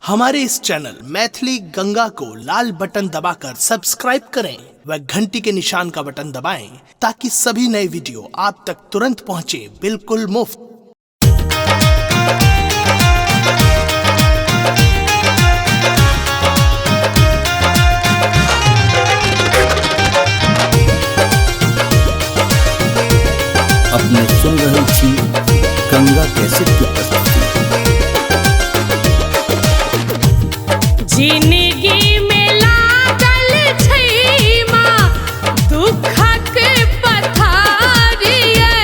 हमारे इस चैनल मैथिली गंगा को लाल बटन दबाकर सब्सक्राइब करें व घंटी के निशान का बटन दबाएं ताकि सभी नए वीडियो आप तक तुरंत पहुंचे बिल्कुल मुफ्त। अपने सुन रहे छी गंगा कैसेट की प्रस्तुति। जिंदगी में लागल छै माँ दुखक पथारिये,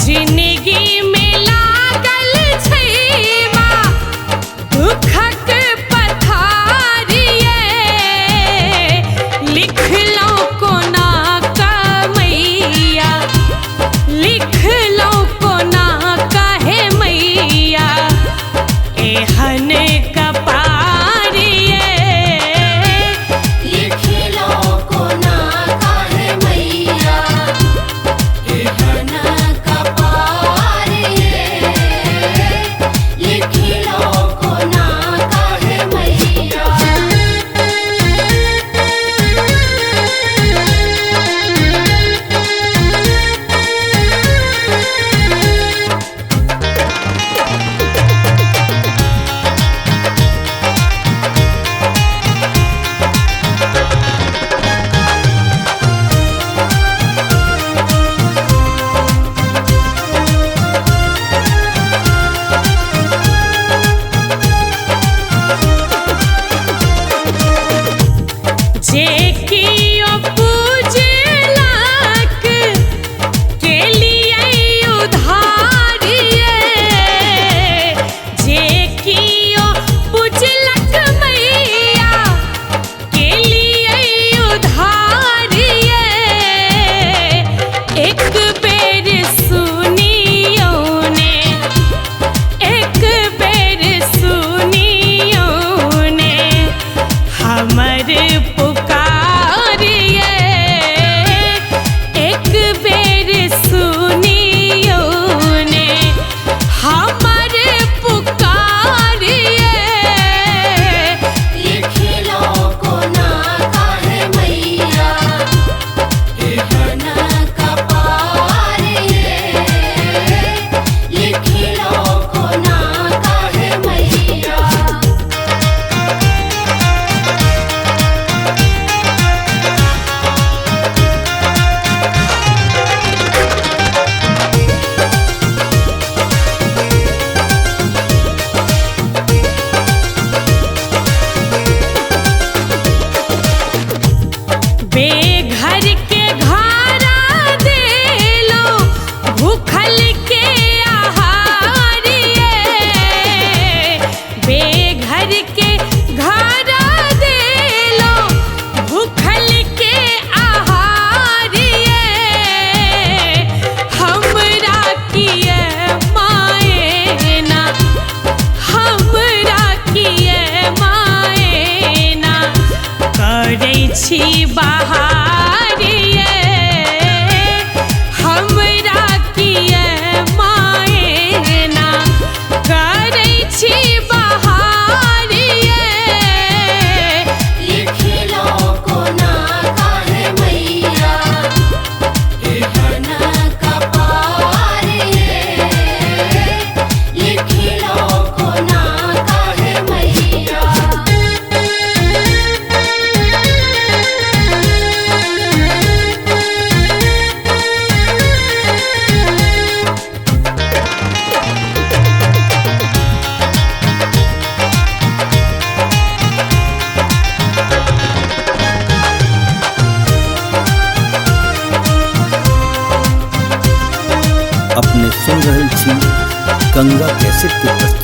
जिंदगी में लागल छै माँ दुखक पथारिये, लिखलौ कोना कमैया, लिखलौ कोना कहे मैया, एहन बेघर के घारा देलो भूखल के आहारिये, बेघर के घारा देलो भूखल के आहारिये, हमरा किए माए ना, हमरा किए माए ना करै छी बहारिये, हमरा किए माए ना करै छी बहारिये, लिखलौ कोना काहे मैया, एहन कपारिये, लिखलौ कोना काहे मैया। अपने सुन रहे छी गंगा कैसेट की प्रस्तुति।